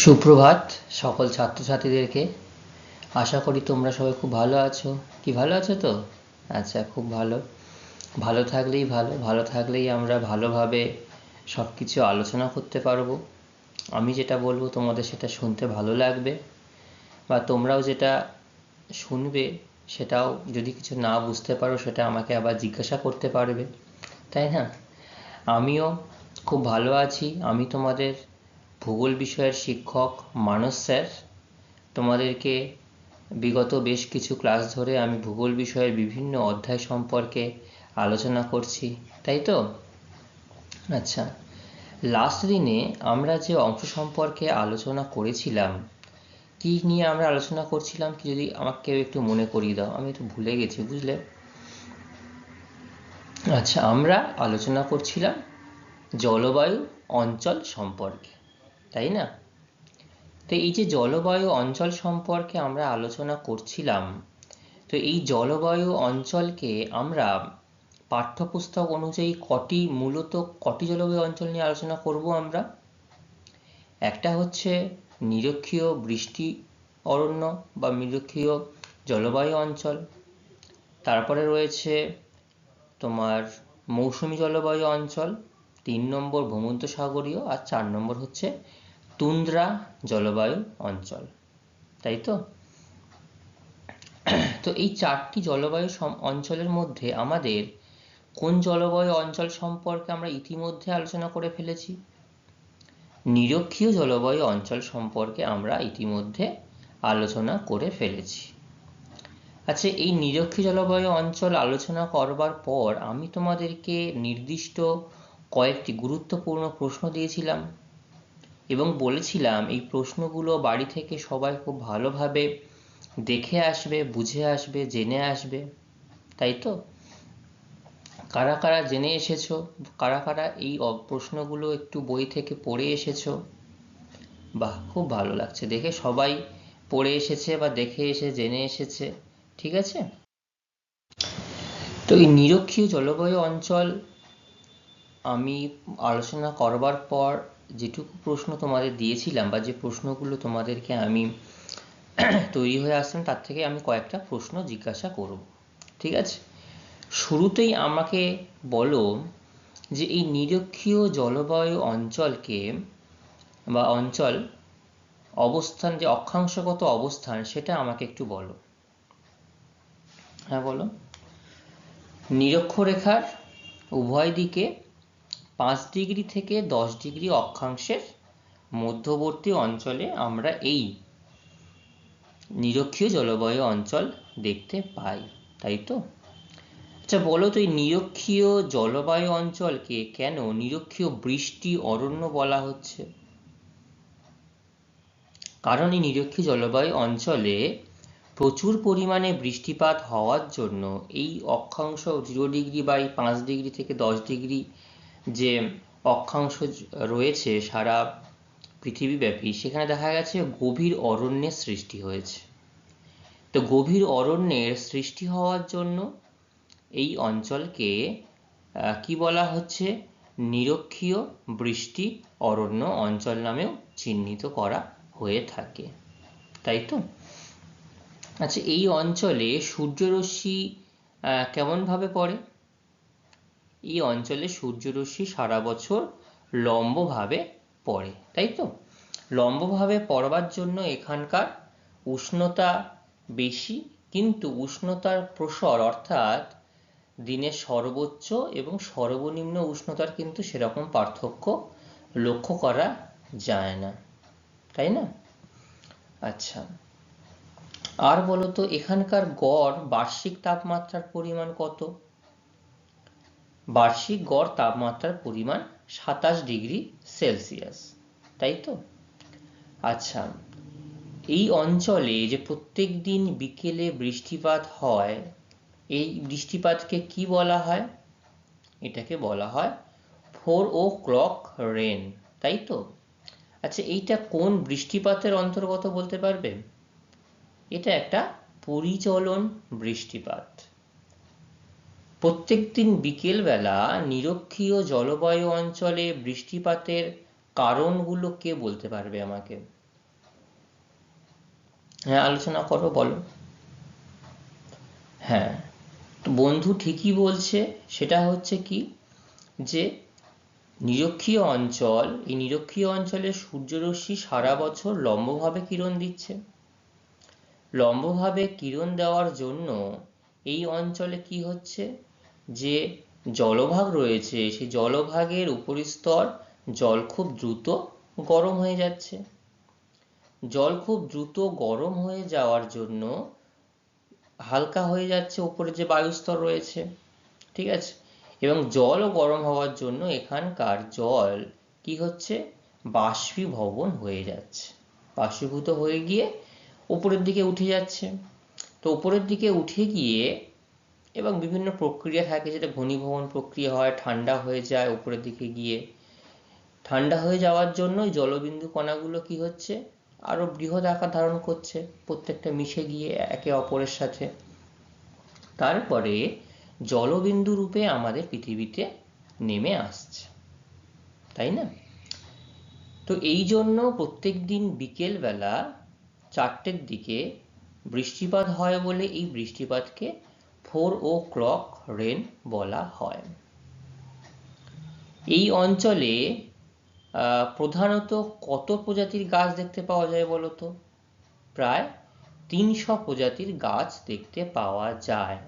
সুপ্রভাত সকল ছাত্রছাত্রীদেরকে। আশা করি তোমরা সবাই খুব ভালো আছো। কি ভালো আছো তো? আচ্ছা, খুব ভালো। ভালো থাকলেই ভালো থাকলেই আমরা ভালোভাবে সব কিছু আলোচনা করতে পারবো। আমি যেটা বলবো তোমাদের সেটা শুনতে ভালো লাগবে, বা তোমরাও যেটা শুনবে সেটাও যদি কিছু না বুঝতে পারো সেটা আমাকে আবার জিজ্ঞাসা করতে পারবে, তাই না? আমিও খুব ভালো আছি। আমি তোমাদের ভূগোল বিষয়ের শিক্ষক মানস স্যার। তোমাদেরকে বিগত বেশ কিছু ক্লাস ধরে আমি ভূগোল বিষয়ের বিভিন্ন অধ্যায় সম্পর্কে আলোচনা করছি, তাই তো? আচ্ছা, লাস্ট দিনে আমরা যে অংশ সম্পর্কে আলোচনা করেছিলাম, কি নিয়ে আমরা আলোচনা করছিলাম, কি যদি আমাকে কেউ একটু মনে করিয়ে দাও, আমি একটু ভুলে গেছি, বুঝলে? আচ্ছা, আমরা আলোচনা করছিলাম জলবায়ু অঞ্চল সম্পর্কে, তাই না? তো এই যে জলবায়ু অঞ্চল সম্পর্কে আমরা আলোচনা করছিলাম, তো এই জলবায়ু অঞ্চলকে আমরা পাঠ্যপুস্তক অনুযায়ী মূলত কটি জলবায়ু অঞ্চল নিয়ে আলোচনা করব আমরা। একটা হচ্ছে নিরক্ষীয় বৃষ্টি অরণ্য বা নিরক্ষীয় জলবায়ু অঞ্চল, তারপরে রয়েছে তোমার মৌসুমী জলবায়ু অঞ্চল, 3 নম্বর ভূমধ্যসাগরীয়, আর 4 নম্বর হচ্ছে তুন্দ্রা জলবায়ু অঞ্চল, তাই তো? তো এই 4টি জলবায়ু অঞ্চলের মধ্যে আমাদের কোন জলবায়ু অঞ্চল সম্পর্কে আমরা ইতিমধ্যে আলোচনা করে ফেলেছি? নিরক্ষীয় জলবায়ু অঞ্চল সম্পর্কে আমরা ইতিমধ্যে আলোচনা করে ফেলেছি। আচ্ছা, এই নিরক্ষীয় জলবায়ু অঞ্চল আলোচনা করবার পর আমি তোমাদেরকে নির্দিষ্ট কয়েকটি গুরুত্বপূর্ণ প্রশ্ন দিয়েছিলাম এবং বলেছিলাম এই প্রশ্নগুলো বাড়ি থেকে সবাই খুব ভালোভাবে দেখে আসবে, বুঝে আসবে, জেনে আসবে, তাই তো? কারা কারা জেনে এসেছো, কারা কারা এই প্রশ্নগুলো একটু বই থেকে পড়ে এসেছো? বাহ, খুব ভালো লাগছে দেখে, সবাই পড়ে এসেছে বা দেখে এসে জেনে এসেছে, ঠিক আছে? তো এই নিরক্ষীয় জলবায়ু অঞ্চল আমি আলোচনা করবার পর যেটুকু প্রশ্ন তোমাদের দিয়েছিলাম, বা যে প্রশ্নগুলো তোমাদেরকে আমি তৈরি হয়ে আসলাম, তার থেকে আমি কয়েকটা প্রশ্ন জিজ্ঞাসা করব, ঠিক আছে? শুরুতেই আমাকে বলো যে এই নিরক্ষীয় জলবায়ু অঞ্চলকে বা অঞ্চল অবস্থান, যে অক্ষাংশগত অবস্থান, সেটা আমাকে একটু বলো। হ্যাঁ, বলো। নিরক্ষরেখার উভয় দিকে 5 ডিগ্রি থেকে 10 ডিগ্রি অক্ষাংশের মধ্যবর্তী অঞ্চলে আমরা এই নিরক্ষীয় জলবায়ু অঞ্চল দেখতে পাই, তাই তো? আচ্ছা, বলো তো এই নিরক্ষীয় জলবায়ু অঞ্চলকে কেন নিরক্ষীয় বৃষ্টি অরণ্য বলা হচ্ছে? কারণ এই নিরক্ষীয় জলবায়ু অঞ্চলে প্রচুর পরিমাণে বৃষ্টিপাত হওয়ার জন্য এই অক্ষাংশ 0 ডিগ্রি বা 5 ডিগ্রি থেকে 10 ডিগ্রি যে অক্ষাংশ রয়েছে সারা পৃথিবীব্যাপী, সেখানে দেখা গেছে গভীর অরণ্যের সৃষ্টি হয়েছে। তো গভীর অরণ্যের সৃষ্টি হওয়ার জন্য এই অঞ্চলকে কি বলা হচ্ছে? নিরক্ষীয় বৃষ্টি অরণ্য অঞ্চল নামেও চিহ্নিত করা হয়ে থাকে, তাই তো? আচ্ছা, এই অঞ্চলে সূর্যরশ্মি কেমনভাবে পড়ে? এই অঞ্চলে সূর্যরশ্মি সারা বছর লম্বভাবে পড়ে, তাই তো? লম্বভাবে পড়বার জন্য এখানকার উষ্ণতা বেশি, কিন্তু উষ্ণতার প্রসর, অর্থাৎ দিনের সর্বোচ্চ এবং সর্বনিম্ন উষ্ণতার কিন্তু সেরকম পার্থক্য লক্ষ্য করা যায় না, তাই না? আচ্ছা, আর বলো তো এখানকার গড় বার্ষিক তাপমাত্রার পরিমাণ কত? বার্ষিক গড় তাপমাত্রার পরিমাণ 27 ডিগ্রি সেলসিয়াস, তাই তো? আচ্ছা, এই অঞ্চলে যে প্রত্যেক দিন বিকেলে বৃষ্টিপাত হয়, এই বৃষ্টিপাতকে কি বলা হয়? এটাকে বলা হয় 4 o'clock রেন, তাই তো? আচ্ছা, এইটা কোন বৃষ্টিপাতের অন্তর্গত বলতে পারবে? এটা একটা পরিচলন বৃষ্টিপাত। প্রত্যেকদিন বিকেলবেলা নিরক্ষীয় জলবায়ু অঞ্চলে বৃষ্টিপাতের কারণগুলো কে বলতে পারবে আমাকে? হ্যাঁ, আলোচনা করো, বলো। হ্যাঁ, তো বন্ধু ঠিকই বলছে। সেটা হচ্ছে কি, যে নিরক্ষীয় অঞ্চল, এই নিরক্ষীয় অঞ্চলে সূর্যরশ্মি সারা বছর লম্বভাবে কিরণ দিচ্ছে। লম্বভাবে কিরণ দেওয়ার জন্য এই অঞ্চলে কি হচ্ছে, যে জলভাগ রয়েছে সেই জলভাগের উপরিস্তর জল খুব দ্রুত গরম হয়ে যাচ্ছে। জল খুব দ্রুত গরম হয়ে যাওয়ার জন্য হালকা হয়ে যাচ্ছে উপরে যে বায়ুস্তর রয়েছে, ঠিক আছে। এবং জলও গরম হওয়ার জন্য এখানকার জল কি হচ্ছে, বাষ্পীভবন হয়ে যাচ্ছে, বাষ্পীভূত হয়ে গিয়ে উপরের দিকে উঠে যাচ্ছে। তো উপরের দিকে উঠে গিয়ে এবং বিভিন্ন প্রক্রিয়া থাকে, যেটা ঘনীভবন প্রক্রিয়া হয়, ঠান্ডা হয়ে যায় উপরের দিকে গিয়ে। ঠান্ডা হয়ে যাওয়ার জন্য জলবিন্দু কণাগুলো কি হচ্ছে, আরো বৃহৎ আকার ধারণ করছে, প্রত্যেকটা মিশে গিয়ে একে অপরের সাথে। তারপরে জলবিন্দু রূপে আমাদের পৃথিবীতে নেমে আসছে, তাই না? তো এই জন্য প্রত্যেক দিন বিকেলবেলা 4টের দিকে বৃষ্টিপাত হয় বলে এই বৃষ্টিপাতকে 4 o'clock রেন বলা হয়। এই অঞ্চলে প্রধানত কত প্রজাতির গাছ দেখতে পাওয়া যায় বলো তো? প্রায় 300 প্রজাতির গাছ দেখতে পাওয়া যায়।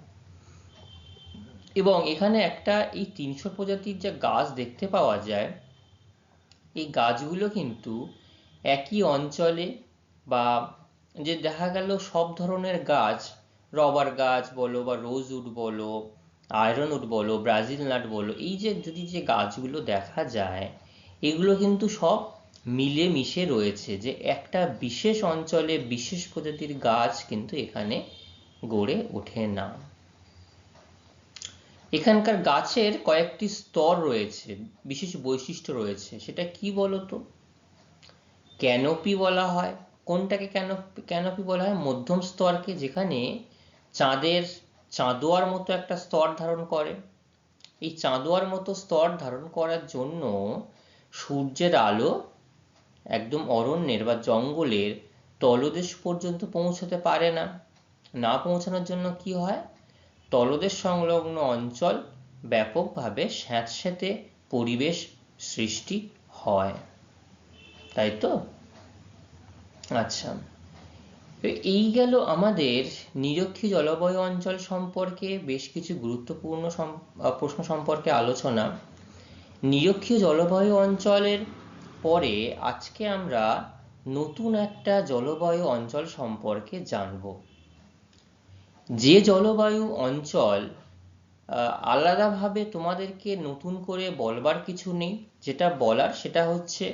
এবং এখানে এই 300 প্রজাতির যে গাছ দেখতে পাওয়া যায়, এই গাছগুলো কিন্তু একই অঞ্চলে, বা যে দেখা গেল সব ধরনের গাছ, রবার গাছ বলো বা রোজউড বলো, আয়রনউড বলো, ব্রাজিল নাট বলো, এই যে যদি যে গাছগুলো দেখা যায়, এগুলো কিন্তু সব মিলে মিশে রয়েছে, যে একটা বিশেষ অঞ্চলে বিশেষ প্রজাতির গাছ কিন্তু এখানে গড়ে ওঠে না। এখানকার গাছের কয়েকটি স্তর রয়েছে, বিশেষ বৈশিষ্ট্য রয়েছে। সেটা কি বলতো? ক্যানোপি বলা হয়। কোনটাকে ক্যানোপি বলা হয়? মধ্যম স্তরকে, যেখানে চাঁদোয়ার মতো একটা স্তর ধারণ করে। এই চাঁদোয়ার মতো স্তর ধারণ করার জন্য সূর্যের আলো একদম অরণ্যের বা জঙ্গলের তলদেশ পর্যন্ত পৌঁছতে পারে না। না পৌঁছানোর জন্য কি হয়, তলদেশ সংলগ্ন অঞ্চল ব্যাপকভাবে স্যাঁতসেঁতে পরিবেশ সৃষ্টি হয়, তাই তো? আচ্ছা, এই গেল আমাদের নিরক্ষীয় জলবায়ু অঞ্চল সম্পর্কে বেশ কিছু গুরুত্বপূর্ণ প্রশ্ন সম্পর্কে আলোচনা। নিরক্ষীয় জলবায়ু অঞ্চলের পরে আজকে আমরা নতুন একটা জলবায়ু অঞ্চল সম্পর্কে জানব। যে জলবায়ু অঞ্চল আলাদাভাবে তোমাদেরকে নতুন করে বলবার কিছু নেই, যেটা বলার সেটা হচ্ছে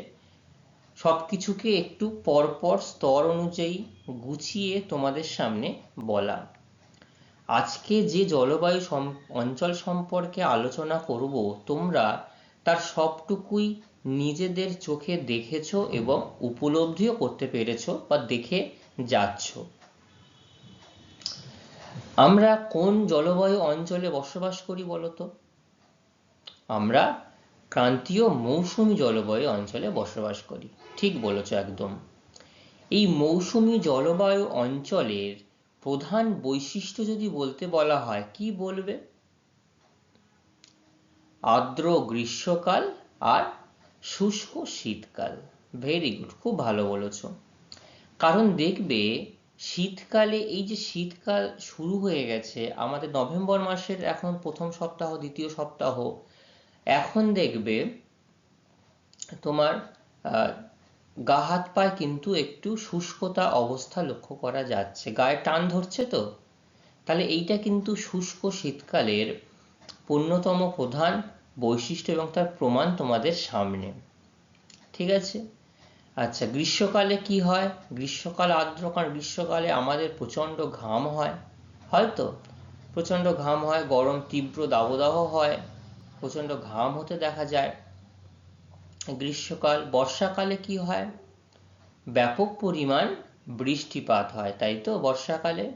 সবকিছুকে একটু পরপর স্তর অনুযায়ী গুছিয়ে তোমাদের সামনে বলা। আজকে যে জলবায়ু অঞ্চল সম্পর্কে আলোচনা করব, তোমরা তার সবটুকুই নিজেদের চোখে দেখেছো এবং উপলব্ধিও করতে পেরেছো বা দেখে যাচ্ছ। আমরা কোন জলবায়ু অঞ্চলে বসবাস করি বলতো? আমরা ক্রান্তীয় মৌসুমী জলবায়ু অঞ্চলে বসবাস করি। ঠিক বলেছো একদম। এই মৌসুমী জলবায়ু অঞ্চলের প্রধান বৈশিষ্ট্য যদি বলতে বলা হয়, কি বলবে? আর্দ্র গ্রীষ্মকাল আর শুষ্ক শীতকাল। ভেরি গুড, খুব ভালো বলেছো। কারণ দেখবে শীতকালে, এই যে শীতকাল শুরু হয়ে গেছে আমাদের নভেম্বর মাসের এখন প্রথম সপ্তাহ, দ্বিতীয় সপ্তাহ, এখন দেখবে তোমার গা হাত পায়ে কিন্তু একটু শুষ্কতা অবস্থা লক্ষ্য করা যাচ্ছে, গায়ে টান ধরছে। তো তাহলে এইটা কিন্তু শুষ্ক শীতকালের অন্যতম প্রধান বৈশিষ্ট্য এবং তার প্রমাণ তোমাদের সামনে, ঠিক আছে। আচ্ছা, গ্রীষ্মকালে কি হয়? গ্রীষ্মকাল আর্দ্র, কারণ গ্রীষ্মকালে আমাদের প্রচণ্ড ঘাম হয়, হয়তো প্রচণ্ড ঘাম হয়, গরম তীব্র দাবদাহ হয়, প্রচণ্ড ঘাম হতে দেখা যায় গ্রীষ্মকাল। বর্ষাকালে কি হয়? ব্যাপক পরিমাণ বৃষ্টিপাত হয়, তাই তো? বর্ষাকালে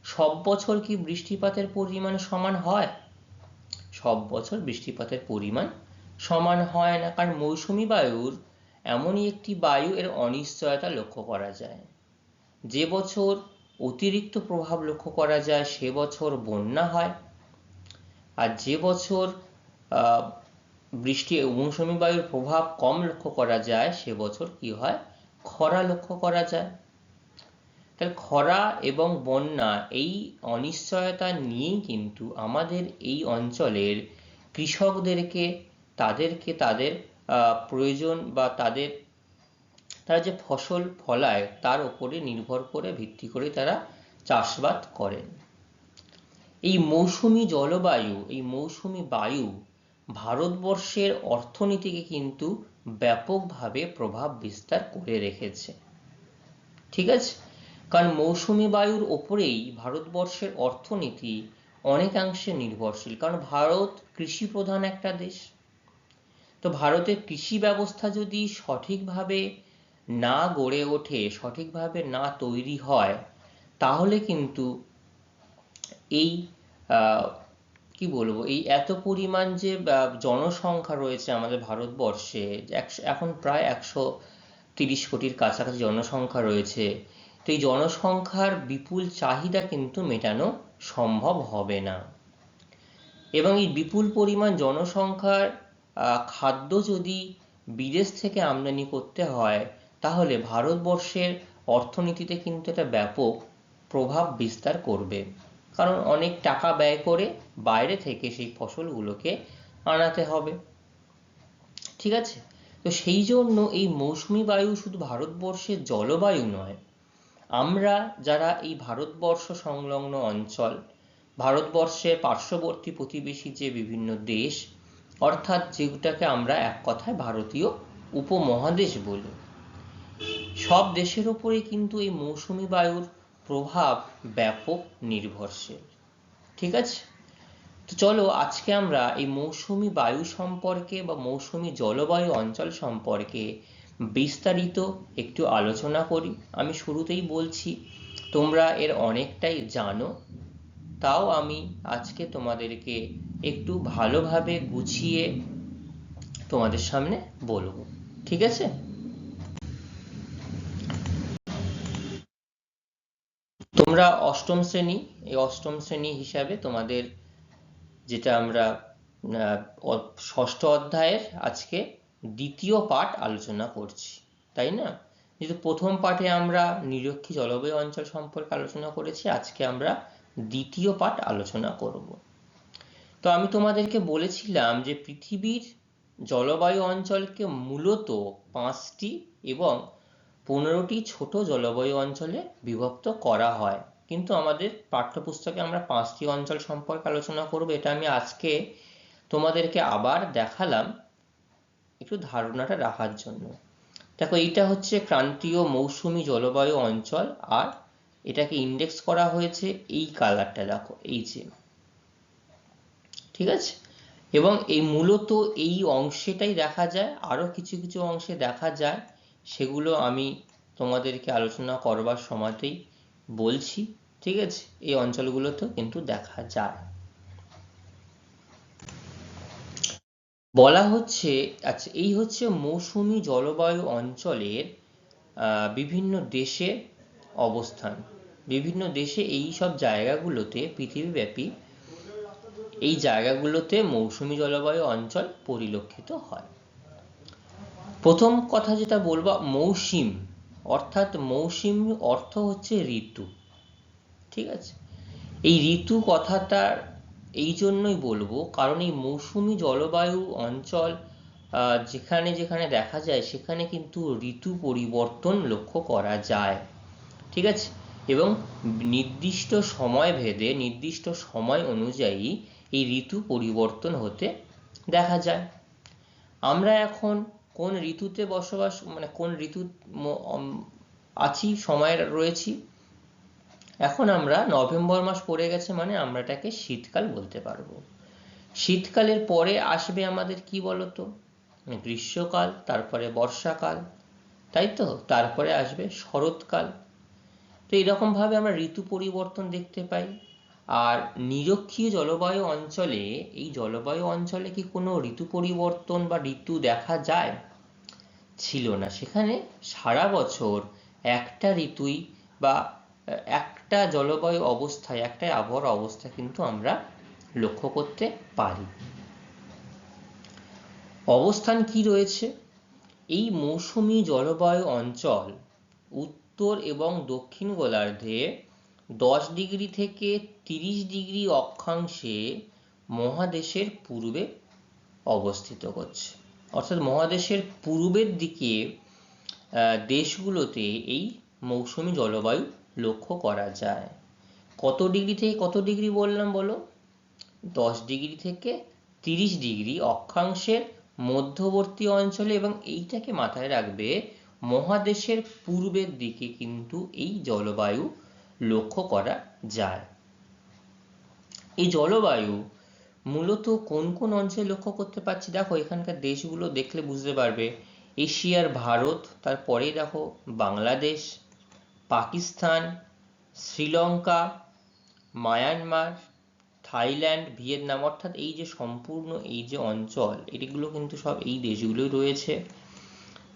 সব বছর কি বৃষ্টিপাতের পরিমাণ সমান হয়? সব বছর বৃষ্টিপাতের পরিমাণ সমান হয় না, কারণ মৌসুমী বায়ুর এমনই একটি বায়ু, এর অনিশ্চয়তা লক্ষ্য করা যায়। যে বছর অতিরিক্ত প্রভাব লক্ষ্য করা যায় সে বছর বন্যা হয়, আর যে বছর বৃষ্টি মৌসুমী বায়ুর প্রভাব কম লক্ষ্য করা যায় সে বছর কি হয়, খরা লক্ষ্য করা যায়। তাহলে খরা এবং বন্যা এই অনিশ্চয়তা নিয়েই কিন্তু আমাদের এই অঞ্চলের কৃষকদেরকে তাদের প্রয়োজন বা তারা যে ফসল ফলায় তার উপরে নির্ভর করে ভিত্তি করে তারা চাষবাদ করেন। এই মৌসুমী জলবায়ু, এই মৌসুমী বায়ু ভারতবর্ষের অর্থনীতিকে কিন্তু ব্যাপকভাবে প্রভাব বিস্তার করে রেখেছে। ঠিক আছে, কারণ মৌসুমী বায়ুর ওপরেই ভারতবর্ষের অর্থনীতি অনেকাংশে নির্ভরশীল, কারণ ভারত কৃষি প্রধান একটা দেশ। তো ভারতের কৃষি ব্যবস্থা যদি সঠিকভাবে না গড়ে ওঠে, সঠিকভাবে না তৈরি হয়, তাহলে কিন্তু এই কি বলবো, এই এত পরিমাণ যে জনসংখ্যা রয়েছে আমাদের ভারতবর্ষে, এখন প্রায় 130 কোটির কাছাকাছি জনসংখ্যা রয়েছে, তো এই জনসংখ্যার বিপুল চাহিদা কিন্তু মেটানো সম্ভব হবে না। এবং এই বিপুল পরিমাণ জনসংখ্যার খাদ্য যদি বিদেশ থেকে আমদানি করতে হয়, তাহলে ভারতবর্ষের অর্থনীতিতে কিন্তু এটা ব্যাপক প্রভাব বিস্তার করবে, কারণ অনেক টাকা ব্যয় করে বাইরে থেকে সেই ফসলগুলোকে আনাতে হবে। ঠিক আছে, তো সেই জন্য এই মৌসুমী বায়ু শুধু ভারতবর্ষের জলবায়ু নয়, আমরা যারা এই ভারতবর্ষ সংলগ্ন অঞ্চল, ভারতবর্ষের পার্শ্ববর্তী প্রতিবেশী যে বিভিন্ন দেশ, অর্থাৎ যেটাকে আমরা এক কথায় ভারতীয় উপমহাদেশ বলি, সব দেশের উপরে কিন্তু এই মৌসুমী বায়ুর প্রভাব ব্যাপক নির্ভরশীল। ঠিক আছে, তো চলো আজকে আমরা এই মৌসুমী বায়ু সম্পর্কে বা মৌসুমী জলবায়ু অঞ্চল সম্পর্কে বিস্তারিত একটু আলোচনা করি। আমি শুরুতেই বলছি, তোমরা এর অনেকটাই জানো, তাও আমি আজকে তোমাদেরকে একটু ভালোভাবে গুছিয়ে তোমাদের সামনে বলবো। ঠিক আছে, তোমরা অষ্টম শ্রেণী হিসাবে তোমাদের যেটা আমরা ষষ্ঠ অধ্যায়ের আজকে দ্বিতীয় পাঠ আলোচনা করছি, তাই না? যেহেতু প্রথম পাঠে আমরা নিরক্ষী জলবায়ু অঞ্চল সম্পর্কে আলোচনা করেছি, আজকে আমরা দ্বিতীয় পাঠ আলোচনা করব। তো আমি তোমাদেরকে বলেছিলাম যে পৃথিবীর জলবায়ু অঞ্চলকে মূলত 5টি এবং 15টি ছোট জলবায়ু অঞ্চলে বিভক্ত করা হয়, কিন্তু আমাদের পাঠ্যপুস্তকে আমরা 5টি অঞ্চল সম্পর্কে আলোচনা করব। এটা আমি আজকে তোমাদেরকে আবার দেখালাম একটু ধারণাটা রাখার জন্য। দেখো, এইটা হচ্ছে ক্রান্তীয় মৌসুমী জলবায়ু অঞ্চল, আর এটাকে ইন্ডেক্স করা হয়েছে এই কালারটা, দেখো এই যে, ঠিক আছে। এবং এই মূলত এই অংশেটাই দেখা যায়, আরো কিছু কিছু অংশে দেখা যায়, সেগুলো আমি তোমাদেরকে আলোচনা করবার সময়তেই বলছি। ঠিক আছে, এই অঞ্চলগুলোতেও কিন্তু দেখা যায়। বলা হচ্ছে, আচ্ছা এই হচ্ছে মৌসুমী জলবায়ু অঞ্চলের বিভিন্ন দেশে অবস্থান। বিভিন্ন দেশে এই সব জায়গাগুলোতে, পৃথিবীব্যাপী এই জায়গাগুলোতে মৌসুমী জলবায়ু অঞ্চল পরিলক্ষিত হয়। প্রথম কথা যেটা বলবো, মৌসুম, অর্থাৎ মৌসুম অর্থ হচ্ছে ঋতু। ঠিক আছে, এই ঋতু কথাটার এই জন্যই বলবো কারণ এই মৌসুমী জলবায়ু অঞ্চল যেখানে যেখানে দেখা যায় সেখানে কিন্তু ঋতু পরিবর্তন লক্ষ্য করা যায়। ঠিক আছে, এবং নির্দিষ্ট সময় ভেদে, নির্দিষ্ট সময় অনুযায়ী এই ঋতু পরিবর্তন হতে দেখা যায়। আমরা এখন কোন ঋতুতে বসবাস, মানে কোন ঋতু আছি, সময় রয়েছি, এখন আমরা নভেম্বর মাস পড়ে গেছে, মানে আমরা এটাকে শীতকাল বলতে পারবো। শীতকালের পরে আসবে আমাদের কি বলতো, গ্রীষ্মকাল, তারপরে বর্ষাকাল, তাই তো, তারপরে আসবে শরৎকাল। তো এরকম ভাবে আমরা ঋতু পরিবর্তন দেখতে পাই। আর নিরক্ষীয় জলবায়ু অঞ্চলে, এই জলবায়ু অঞ্চলে কি কোনো ঋতু পরিবর্তন বা ঋতু দেখা যায়? ছিল না, সেখানে সারা বছর একটা ঋতুই বা একটা জলবায়ু অবস্থায়, একটা আবহাওয়ার অবস্থা কিন্তু আমরা লক্ষ্য করতে পারি। অবস্থান কি রয়েছে? এই মৌসুমী জলবায়ু অঞ্চল উত্তর এবং দক্ষিণ গোলার্ধে 10 ডিগ্রি থেকে 30 ডিগ্রি অক্ষাংশে মহাদেশের পূর্বে অবস্থিত করছে। অর্থাৎ মহাদেশের পূর্বের দিকে দেশগুলোতে এই মৌসুমী জলবায়ু লক্ষ্য করা যায়। কত ডিগ্রি থেকে কত ডিগ্রি বললাম বলো? 10 ডিগ্রি থেকে 30 ডিগ্রি অক্ষাংশের মধ্যবর্তী অঞ্চলে, এবং এইটাকে মাথায় রাখবে, মহাদেশের পূর্বের দিকে কিন্তু এই জলবায়ু লক্ষ্য করা যায়। এই জলবায়ু মূলত কোন কোন অঞ্চলে লক্ষ্য করতে পারছি? দেখো এখানকার দেশগুলো দেখলে বুঝতে পারবে। এশিয়ার ভারত, তারপরেই দেখো Bangladesh, Pakistan, Sri Lanka, Myanmar, Thailand, Vietnam, অর্থাৎ এই যে সম্পূর্ণ এই যে অঞ্চল, এগুলো কিন্তু সব এই দেশগুলোই রয়েছে।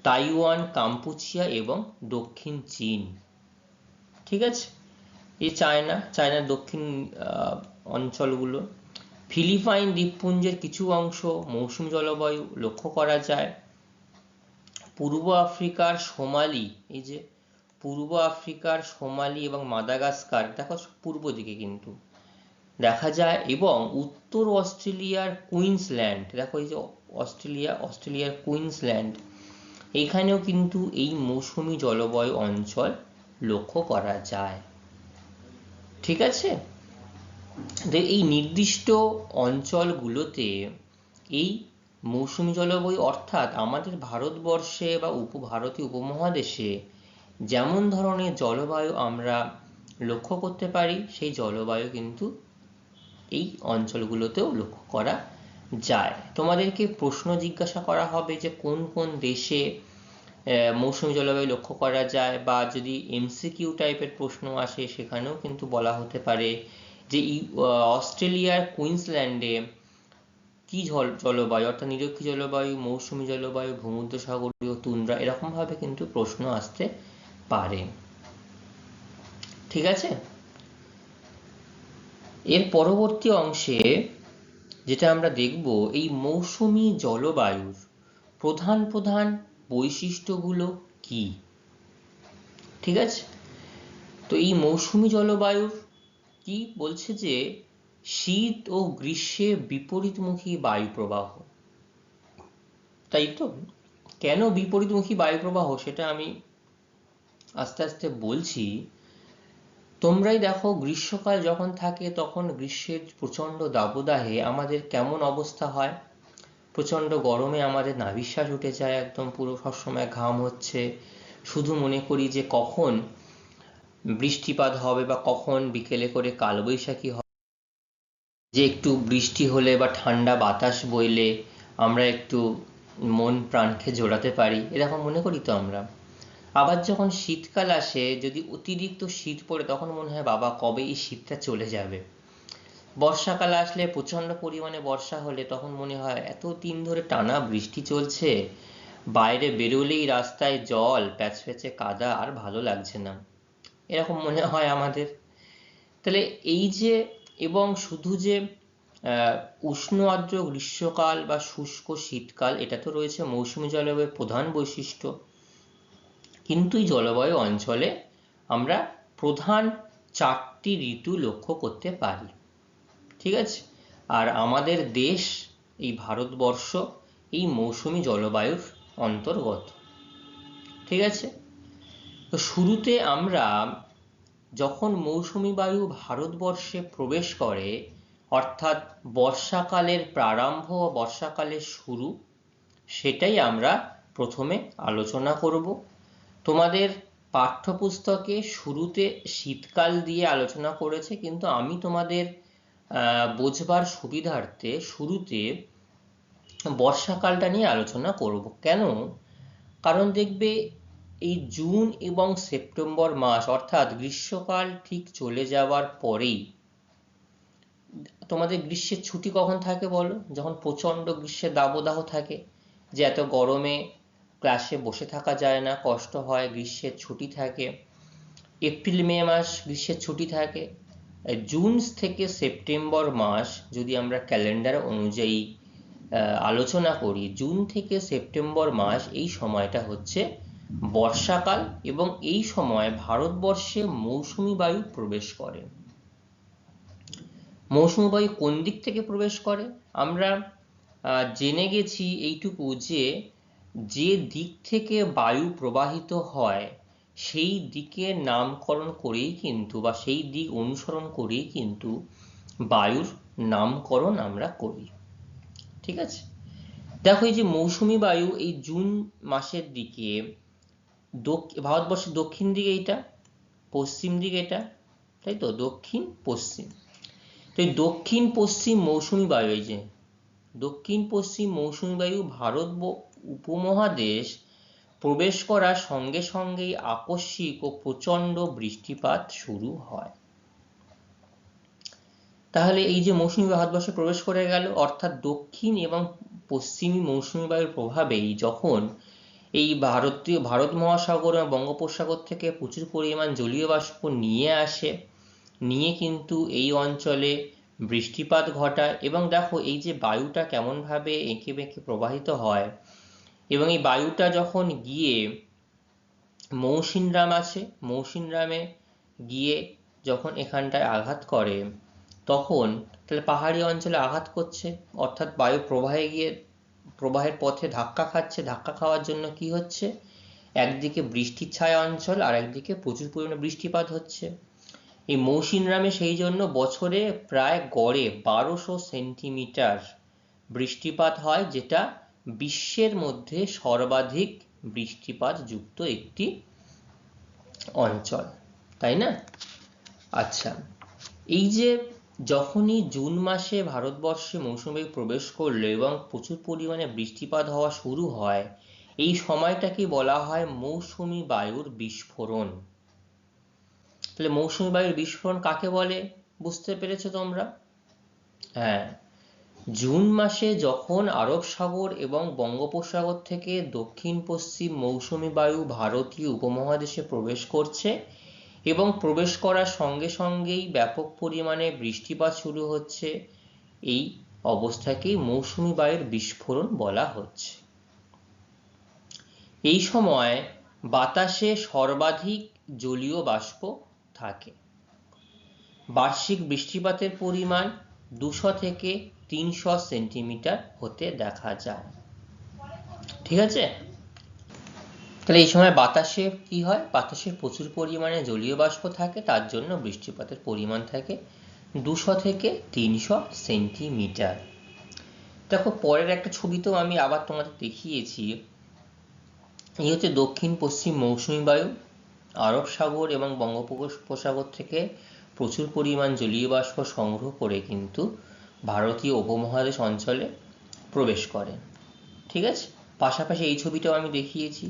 তাইওয়ান, কাম্পুচিয়া এবং দক্ষিণ চীন। ঠিক আছে, এই চায়নার দক্ষিণ অঞ্চলগুলো। ফিলিপাইন দ্বীপপুঞ্জের কিছু অংশ মৌসুমী জলবায়ু লক্ষ্য করা যায়। পূর্ব আফ্রিকার সোমালি, এই যে পূর্ব আফ্রিকার সোমালি এবং মাদাগাস্কার, দেখো পূর্ব দিকে কিন্তু দেখা যায়। এবং উত্তর অস্ট্রেলিয়ার কুইন্সল্যান্ড, দেখো এই যে অস্ট্রেলিয়ার কুইন্সল্যান্ড, এখানেও কিন্তু এই মৌসুমী জলবায়ু অঞ্চল লক্ষ্য করা যায়। ঠিক আছে, এই নির্দিষ্ট অঞ্চলগুলোতে এই মৌসুমী জলবায়ু, অর্থাৎ আমাদের ভারতবর্ষে বা ভারতীয় উপমহাদেশে যেমন ধরনের জলবায়ু আমরা লক্ষ্য করতে পারি, সেই জলবায়ু কিন্তু এই অঞ্চলগুলোতেও লক্ষ্য করা যায়। তোমাদেরকে প্রশ্ন জিজ্ঞাসা করা হবে যে কোন কোন দেশে মৌসুমী জলবায়ু লক্ষ্য করা যায়, বা যদি এমসিকিউ টাইপের প্রশ্ন আসে সেখানেও কিন্তু বলা হতে পারে যে অস্ট্রেলিয়ার কুইন্সল্যান্ডে কি জলবায়ু, অর্থাৎ নিরক্ষীয় জলবায়ু, মৌসুমী জলবায়ু, ভূমধ্যসাগরীয়, তুন্দ্রা, এরকম ভাবে কিন্তু প্রশ্ন আসতে পারে। ঠিক আছে, এর পরবর্তী অংশে যেটা আমরা দেখব, এই মৌসুমী জলবায়ুর প্রধান প্রধান বৈশিষ্ট্যগুলো কি। ঠিক আছে, তো এই মৌসুমী জলবায়ুর কি বলছে যে শীত ও গ্রীষ্মে বিপরীতমুখী বায়ু প্রবাহ। তাই তো, কেন বিপরীতমুখী বায়ু প্রবাহ সেটা আমি আস্তে আস্তে বলছি। তোমরাই দেখো গ্রীষ্মকাল যখন থাকে তখন গ্রীষ্মের প্রচন্ড দাবদাহে আমাদের কেমন অবস্থা হয়। প্রচন্ড গরমে আমাদের নাভিশ্বাস উঠে যায়, একদম পুরো সবসময় ঘাম হচ্ছে, শুধু মনে করি যে কখন বৃষ্টিপাত হবে বা কখন বিকেলে করে কালবৈশাখী হবে, যে একটু বৃষ্টি হলে বা ঠান্ডা বাতাস বইলে আমরা একটু মন প্রাণকে জোড়াতে পারি, এরকম মনে করি তো আমরা। আবার যখন শীতকাল আসে, যদি অতিরিক্ত শীত পড়ে, তখন মনে হয় বাবা কবে এই শীতটা চলে যাবে। বর্ষাকাল আসলে, প্রচন্ড পরিমাণে বর্ষা হলে, তখন মনে হয় এত দিন ধরে টানা বৃষ্টি চলছে, বাইরে বেরোলেই রাস্তায় জল, প্যাচপ্যাচে কাদা, আর ভালো লাগছে না, এরকম মনে হয় আমাদের। তাহলে এই যে, এবং শুধু যে উষ্ণ আর্দ্র গ্রীষ্মকাল বা শুষ্ক শীতকাল, এটা তো রয়েছে মৌসুমী জলবায়ুর প্রধান বৈশিষ্ট্য, কিন্তু এই জলবায়ু অঞ্চলে আমরা প্রধান 4টি ঋতু লক্ষ্য করতে পারি। ঠিক আছে, আর আমাদের দেশ এই ভারতবর্ষ এই মৌসুমী জলবায়ুর অন্তর্গত। ঠিক আছে, তো শুরুতে আমরা যখন মৌসুমী বায়ু ভারতবর্ষে প্রবেশ করে, অর্থাৎ বর্ষাকালের প্রারম্ভ ও বর্ষাকালের শুরু, সেটাই আমরা প্রথমে আলোচনা করব। তোমাদের পাঠ্যপুস্তকে শুরুতে শীতকাল দিয়ে আলোচনা করেছে, কিন্তু আমি তোমাদের বোঝবার সুবিধার্থে শুরুতে বর্ষাকালটা নিয়ে আলোচনা করব। কেন? কারণ দেখবে এই জুন এবং সেপ্টেম্বর মাস, অর্থাৎ গ্রীষ্মকাল ঠিক চলে যাওয়ার পরেই, তোমাদের গ্রীষ্মের ছুটি কখন থাকে বলো? যখন প্রচন্ড গ্রীষ্মের দাবদাহ থাকে, যে এত গরমে ক্লাসে বসে থাকা যায় না, কষ্ট হয়, গ্রীষ্মের ছুটি থাকে। এপ্রিল মে মাস গ্রীষ্মের ছুটি থাকে। জুন থেকে সেপ্টেম্বর মাস যদি আমরা ক্যালেন্ডার অনুযায়ী আলোচনা করি, জুন থেকে সেপ্টেম্বর মাস এই সময়টা হচ্ছে বর্ষাকাল, এবং এই সময় ভারতবর্ষে মৌসুমী বায়ু প্রবেশ করে। মৌসুমী বায়ু কোন দিক থেকে প্রবেশ করে? আমরা জেনে গেছি এইটুকু যে দিক থেকে বায়ু প্রবাহিত হয় সেই দিকের নামকরণ করেই কিন্তু, বা সেই দিক অনুসরণ করেই কিন্তু বায়ুর নামকরণ আমরা করি। ঠিক আছে, দেখো এই যে মৌসুমী বায়ু এই জুন মাসের দিকে, ভারতবর্ষের দক্ষিণ দিকে এইটা, পশ্চিম দিকে এটা, তাই তো, দক্ষিণ পশ্চিম। তো এই দক্ষিণ পশ্চিম মৌসুমী বায়ু, এই যে দক্ষিণ পশ্চিম মৌসুমী বায়ু ভারত উপমহাদেশ প্রবেশ করার সঙ্গে সঙ্গেই আকস্মিক ও প্রচণ্ড বৃষ্টিপাত শুরু হয়। তাহলে এই যে মৌসুমী ভারতবর্ষে প্রবেশ করে গেল, অর্থাৎ দক্ষিণ এবং পশ্চিমী মৌসুমী বায়ুর প্রভাবেই যখন এই ভারত মহাসাগর এবং বঙ্গোপসাগর থেকে প্রচুর পরিমাণ জলীয় বাষ্প নিয়ে আসে, নিয়ে কিন্তু এই অঞ্চলে বৃষ্টিপাত ঘটায়। এবং দেখো এই যে বায়ুটা কেমনভাবে এঁকে বেঁকে প্রবাহিত হয়, এবং এই বায়ুটা যখন গিয়ে মৌসিনরাম আছে, মৌসিনরামে গিয়ে যখন এখানটায় আঘাত করে, তখন তাহলে পাহাড়ি অঞ্চলে আঘাত করছে, অর্থাৎ বায়ু প্রবাহের পথে ধাক্কা খাচ্ছে। ধাক্কা খাওয়ার জন্য কি হচ্ছে, একদিকে বৃষ্টির ছায়া অঞ্চল আর একদিকে প্রচুর পরিমাণে বৃষ্টিপাত হচ্ছে। এই মৌসিনরামে সেই জন্য বছরে প্রায় গড়ে 1200 সেন্টিমিটার বৃষ্টিপাত হয়, যেটা বিশ্বের মধ্যে সর্বাধিক বৃষ্টিপাত যুক্ত একটি অঞ্চল, তাই না? আচ্ছা, এই যে যখনই জুন মাসে ভারতবর্ষে মৌসুমী বায়ু প্রবেশ করলো এবং প্রচুর পরিমাণে বৃষ্টিপাত হওয়া শুরু হয়, এই সময়টাকে বলা হয় মৌসুমী বায়ুর বিস্ফোরণ। তাহলে মৌসুমী বায়ুর বিস্ফোরণ কাকে বলে বুঝতে পেরেছো তোমরা? হ্যাঁ, জুন মাসে যখন আরব সাগর এবং বঙ্গোপসাগর থেকে দক্ষিণ পশ্চিম মৌসুমী বায়ু ভারতীয় উপমহাদেশে প্রবেশ করছে, এবং প্রবেশ করার সঙ্গে সঙ্গেই ব্যাপক পরিমাণে বৃষ্টিপাত শুরু হচ্ছে, এই অবস্থাকেই মৌসুমী বায়ুর বিস্ফোরণ বলা হচ্ছে। এই সময় বাতাসে সর্বাধিক জলীয় বাষ্প থাকে। বার্ষিক বৃষ্টিপাতের পরিমাণ 200 থেকে 300 সেন্টিমিটার হতে দেখা যায়। ঠিক আছে, তাহলে এই সময় বাতাসে কি হয়, বাতাসে প্রচুর পরিমাণে জলীয় বাষ্প থাকে, তার জন্য বৃষ্টিপাতের পরিমাণ থাকে 200 থেকে 300 সেন্টিমিটার। দেখো পরের একটা ছবিতেও আমি আবার তোমাদের দেখিয়েছি, এই হচ্ছে দক্ষিণ পশ্চিম মৌসুমী বায়ু আরব সাগর এবং বঙ্গোপসাগর থেকে প্রচুর পরিমাণ জলীয় বাষ্প সংগ্রহ করে কিন্তু ভারতীয় উপমহাদেশ অঞ্চলে প্রবেশ করে। ঠিক আছে, পাশাপাশি এই ছবিটাও আমি দেখিয়েছি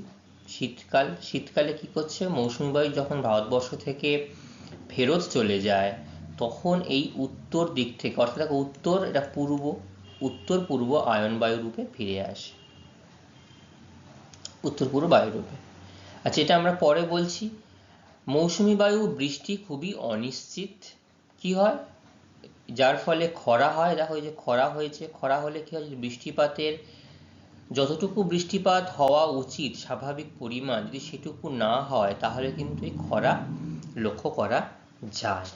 শীতকালে কি করছে, মৌসুমী বায়ু যখন ভারতবর্ষ থেকে ফেরত চলে যায়, তখন এই উত্তর দিক থেকে, অর্থাৎ উত্তর, এটা উত্তর পূর্ব আয়ন বায়ু রূপে ফিরে আসে, উত্তর পূর্ব বায়ু রূপে। আচ্ছা, এটা আমরা পরে বলছি। মৌসুমী বায়ু বৃষ্টি খুবই অনিশ্চিত, কি হয়, যার ফলে খরা হয়। দেখো এই যে খরা হয়েছে, খরা হলে কি হয়, বৃষ্টিপাতের যতটুকু বৃষ্টিপাত হওয়া উচিত স্বাভাবিক পরিমাণ যদি সেটুকু না হয়, তাহলে কিন্তু এই খরা লক্ষ্য করা যায়।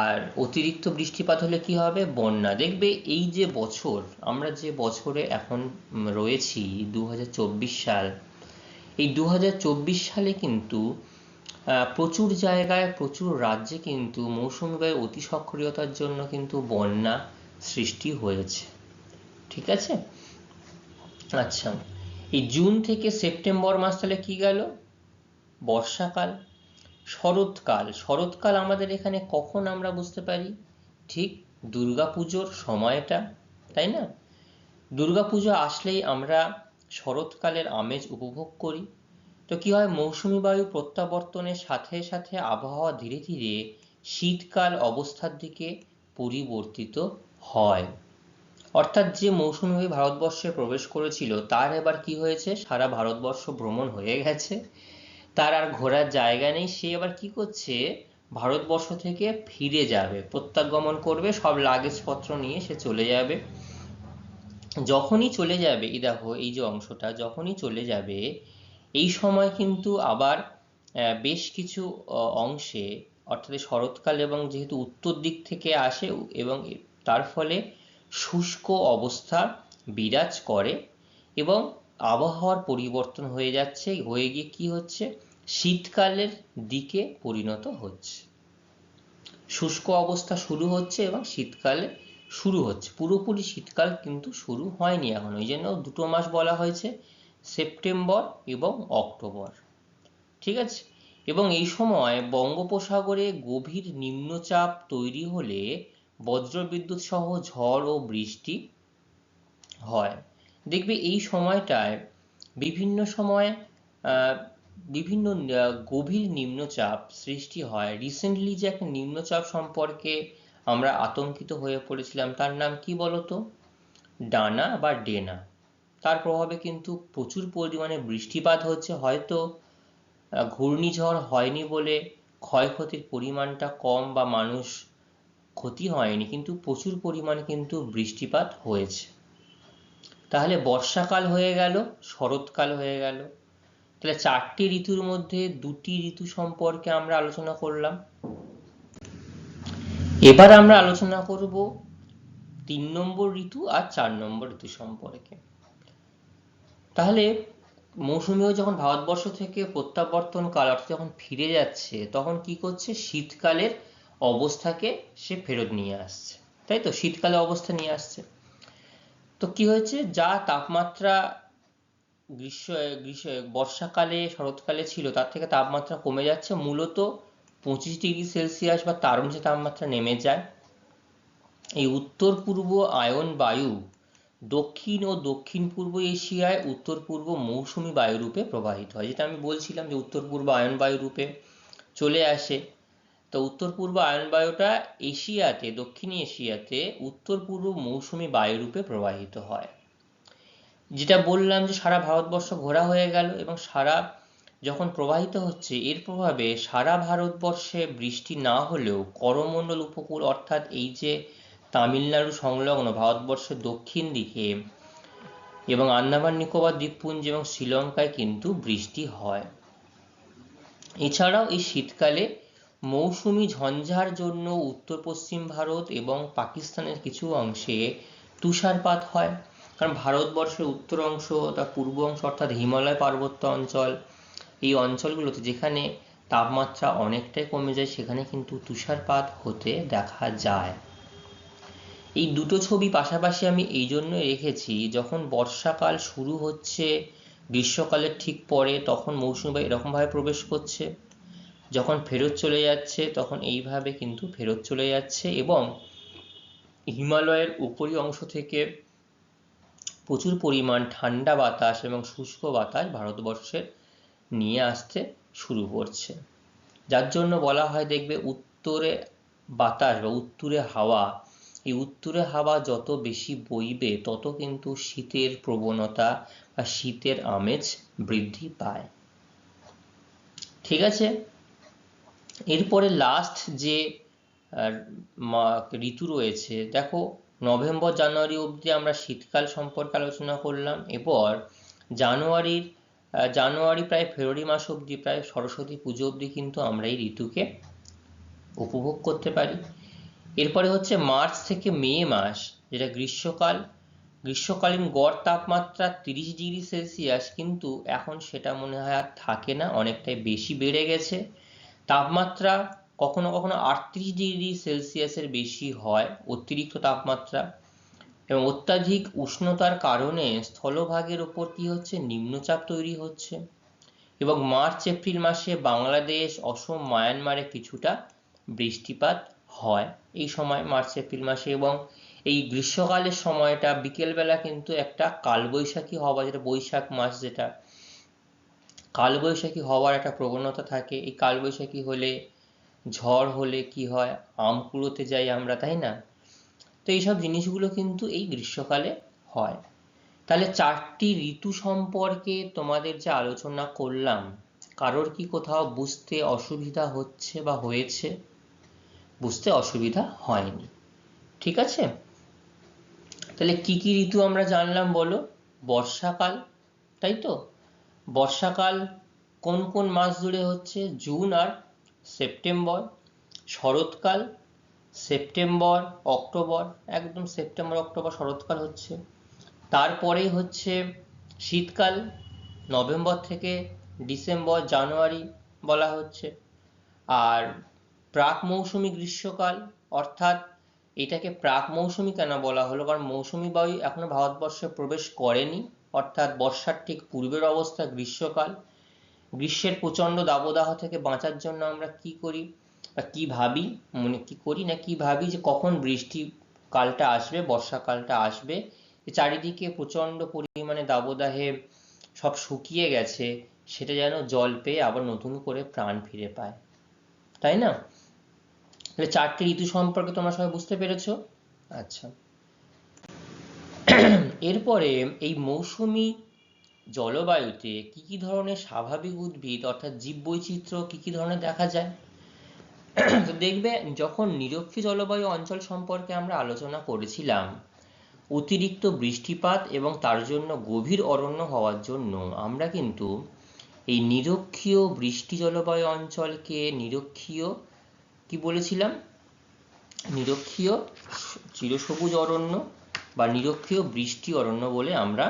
আর অতিরিক্ত বৃষ্টিপাত হলে কি হবে, বন্যা। দেখবে এই যে বছর, আমরা যে বছরে এখন রয়েছি 2024 সাল, এই 2024 সালে কিন্তু প্রচুর জায়গায়, প্রচুর রাজ্যে কিন্তু মৌসুমী বায়ুর অতি সক্রিয়তার জন্য কিন্তু বন্যা সৃষ্টি হয়েছে। ঠিক আছে, আচ্ছা, এই জুন থেকে সেপ্টেম্বর মাস তাহলে কি গেল, বর্ষাকাল। শরৎকাল আমাদের এখানে কখন আমরা বুঝতে পারি, ঠিক দুর্গাপুজোর সময়টা, তাই না? দুর্গাপুজো আসলেই আমরা শরৎকালের আমেজ উপভোগ করি। তো কি হয়, মৌসুমী বায়ু প্রত্যাবর্তনের সাথে সাথে আবহাওয়া ধীরে ধীরে শীতকাল অবস্থার দিকে পরিবর্তিত হয়। অর্থাৎ যে মৌসুমী বায়ু ভারতবর্ষে প্রবেশ করেছিল, তার এবার কি হয়েছে, সারা ভারতবর্ষ ভ্রমণ হয়ে গেছে, তার আর ঘোরার জায়গা নেই, সে আবার কি করছে, ভারতবর্ষ থেকে ফিরে যাবে, প্রত্যাগমন করবে, সব লাগেজপত্র নিয়ে সে চলে যাবে। যখনই চলে যাবে, এই দেখো এই যে অংশটা যখনই চলে যাবে, এই সময় কিন্তু আবার বেশ কিছু অংশে, অর্থাৎ শরৎকাল, এবং যেহেতু উত্তর দিক থেকে আসে এবং তার ফলে শুষ্ক অবস্থা বিরাজ করে এবং আবহাওয়ার পরিবর্তন হয়ে যাচ্ছে, হয়ে গিয়ে কি হচ্ছে, শীতকালের দিকে পরিণত হচ্ছে। শুষ্ক অবস্থা শুরু হচ্ছে এবং শীতকালে শুরু হচ্ছে, পুরোপুরি শীতকাল কিন্তু শুরু হয়নি এখন, ওই জন্য দুটো মাস বলা হয়েছে, সেপ্টেম্বর এবং অক্টোবর। ঠিক আছে, এবং এই সময় বঙ্গোপসাগরে গভীর নিম্নচাপ তৈরি হলে বজ্রবিদ্যুৎ সহ ঝড় ও বৃষ্টি হয়। দেখবে এই সময়টায় বিভিন্ন সময় বিভিন্ন গভীর নিম্নচাপ সৃষ্টি হয়। রিসেন্টলি যে একটা নিম্নচাপ সম্পর্কে আমরা আতঙ্কিত হয়ে পড়েছিলাম, তার নাম কি বলতো, ডানা বা ডেনা। তার প্রভাবে কিন্তু প্রচুর পরিমাণে বৃষ্টিপাত হচ্ছে, হয়তো ঘূর্ণিঝড় হয়নি বলে ক্ষয়ক্ষতির পরিমাণটা কম বা মানুষ ক্ষতি হয়নি, কিন্তু প্রচুর পরিমাণে কিন্তু বৃষ্টিপাত হয়েছে। তাহলে বর্ষাকাল হয়ে গেল, শরৎকাল হয়ে গেল, তাহলে চারটি ঋতুর মধ্যে দুটি ঋতু সম্পর্কে আমরা আলোচনা করলাম। এবার আমরা আলোচনা করব 3 নম্বর ঋতু আর 4 নম্বর ঋতু সম্পর্কে। তাহলে মৌসুমী যখন ভারতবর্ষ থেকে প্রত্যাবর্তন কাল, অর্থাৎ যখন ফিরে যাচ্ছে, তখন কি করছে, শীতকালের অবস্থাকে সে ফেরত নিয়ে আসছে, তাই তো, শীতকালের অবস্থা নিয়ে আসছে। তো কি হয়েছে, যা তাপমাত্রা বর্ষাকালে শরৎকালে ছিল, তার থেকে তাপমাত্রা কমে যাচ্ছে, মূলত 25°C বা তার নিচে তাপমাত্রা নেমে যায়। এই উত্তর পূর্ব আয়ন বায়ু দক্ষিণ ও দক্ষিণ পূর্ব এশিয়ায় উত্তর পূর্ব মৌসুমী বায়ু রূপে প্রবাহিত হয়, যেটা আমি বলছিলাম যে উত্তর পূর্ব আয়ন বায়ু রূপে চলে আসে। তো উত্তর পূর্ব আয়ন বায়ুটা এশিয়াতে, দক্ষিণ এশিয়াতে উত্তর পূর্ব মৌসুমী বায়ু রূপে প্রবাহিত হয়। যেটা বললাম যে সারা ভারতবর্ষ ঘোরা হয়ে গেল, এবং সারা যখন প্রবাহিত হচ্ছে, এর প্রভাবে সারা ভারতবর্ষে বৃষ্টি না হলেও করমণ্ডল উপকূল, অর্থাৎ এই যে তামিলনাড়ু সংলগ্ন ভারতবর্ষের দক্ষিণ দিকে এবং আন্দামান নিকোবর দ্বীপপুঞ্জ এবং শ্রীলঙ্কায় কিন্তু বৃষ্টি হয়। এছাড়াও এই শীতকালে মৌসুমী ঝঞ্ঝার জন্য উত্তর পশ্চিম ভারত এবং পাকিস্তানের কিছু অংশে তুষারপাত হয়, কারণ ভারতবর্ষের উত্তর অংশ, তার পূর্ব অংশ অর্থাৎ হিমালয় পার্বত্য অঞ্চল, এই অঞ্চলগুলোতে যেখানে তাপমাত্রা অনেকটাই কমে যায়, সেখানে কিন্তু তুষারপাত হতে দেখা যায়। এই দুটো ছবি পাশাপাশি আমি এই জন্য রেখেছি, যখন বর্ষাকাল শুরু হচ্ছে গ্রীষ্মকালের ঠিক পরে, তখন মৌসুমী বায়ু এরকমভাবে প্রবেশ করছে, যখন ফেরত চলে যাচ্ছে তখন এইভাবে কিন্তু ফেরত চলে যাচ্ছে, এবং হিমালয়ের উপরি অংশ থেকে প্রচুর পরিমাণ ঠান্ডা বাতাস এবং শুষ্ক বাতাস ভারতবর্ষের নিয়ে আসতে শুরু করছে, যার জন্য বলা হয়, দেখবে উত্তরে বাতাস বা উত্তুরে হাওয়া, এই উত্তুরে হাওয়া যত বেশি বইবে তত কিন্তু শীতের প্রবণতা বা শীতের আমেজ বৃদ্ধি পায়। ঠিক আছে, এরপরে লাস্ট যে ঋতু রয়েছে, দেখো নভেম্বর জানুয়ারি অবধি আমরা শীতকাল সম্পর্কে আলোচনা করলাম, এরপর জানুয়ারি প্রায় ফেব্রুয়ারি মাস অবধি, প্রায় সরস্বতী পুজো অবধি কিন্তু আমরা এই ঋতুকে উপভোগ করতে পারি। এরপরে হচ্ছে মার্চ থেকে মে মাস, যেটা গ্রীষ্মকালীন গড় তাপমাত্রা 30°C, কিন্তু এখন সেটা মনে হয় আর থাকে না, অনেকটাই বেশি বেড়ে গেছে। তাপমাত্রা কখনো কখনো 38°C বেশি হয়, অতিরিক্ত তাপমাত্রা, এবং অত্যাধিক উষ্ণতার কারণে স্থলভাগের ওপর কি হচ্ছে, নিম্নচাপ তৈরি হচ্ছে, এবং মার্চ এপ্রিল মাসে বাংলাদেশ, অসম, মায়ানমারে কিছুটা বৃষ্টিপাত হয় এই সময় মার্চ এপ্রিল মাসে। এবং এই গ্রীষ্মকালের সময়টা বিকেলবেলা কিন্তু একটা কালবৈশাখী হওয়া, যেটা বৈশাখ মাস, যেটা কালবৈশাখী হওয়ার একটা প্রবণতা থাকে। এই কালবৈশাখী হলে, ঝড় হলে কি হয়, আম কুড়োতে যাই আমরা, তাই না? তো এইসব জিনিসগুলো কিন্তু এই গ্রীষ্মকালে হয়। তাহলে চারটি ঋতু সম্পর্কে তোমাদের যে আলোচনা করলাম, কারোর কি কোথাও বুঝতে অসুবিধা হচ্ছে বা হয়েছে? বুঝতে অসুবিধা হয়নি, ঠিক আছে? তাহলে কি কি ঋতু আমরা জানলাম বলো? বর্ষাকাল, তাই তো? বর্ষাকাল কোন কোন মাস জুড়ে হচ্ছে? জুন আর সেপ্টেম্বর। শরৎকাল সেপ্টেম্বর অক্টোবর, একদম সেপ্টেম্বর অক্টোবর শরৎকাল হচ্ছে। তারপরেই হচ্ছে শীতকাল, নভেম্বর থেকে ডিসেম্বর জানুয়ারি বলা হচ্ছে। আর প্রাক মৌসুমী গ্রীষ্মকাল, অর্থাৎ এটাকে প্রাক মৌসুমী কেন বলা হলো? কারণ মৌসুমী বায়ু এখনো ভারতবর্ষে প্রবেশ করেনি, অর্থাৎ বর্ষার ঠিক পূর্বের অবস্থা গ্রীষ্মকাল। গ্রীষ্মের প্রচণ্ড দাবদাহ থেকে বাঁচার জন্য আমরা কি করি বা কি ভাবি, কি করি না কি ভাবি যে কখন বৃষ্টিকালটা আসবে, বর্ষাকালটা আসবে, চারিদিকে প্রচণ্ড পরিমাণে দাবদাহে সব শুকিয়ে গেছে, সেটা যেন জল পেয়ে আবার নতুন করে প্রাণ ফিরে পায়, তাই না? তাহলে 4টে ঋতু সম্পর্কে তোমরা সবাই বুঝতে পেরেছো? আচ্ছা, এরপরে এই মৌসুমী জলবায়ুতে কি কি ধরনের স্বাভাবিক উদ্ভিদ অর্থাৎ জীববৈচিত্র্য কি কি ধরনের দেখা যায়? তো দেখবে, যখন নিরক্ষীয় জলবায়ু অঞ্চল সম্পর্কে আমরা আলোচনা করেছিলাম, অতিরিক্ত বৃষ্টিপাত এবং তার জন্য গভীর অরণ্য হওয়ার জন্য আমরা কিন্তু এই নিরক্ষীয় বৃষ্টি জলবায়ু অঞ্চলকে নিরক্ষীয় কি বলেছিলাম? নিরক্ষীয় চিরসবুজ অরণ্য বা নিরক্ষীয় বৃষ্টি অরণ্য বলে আমরা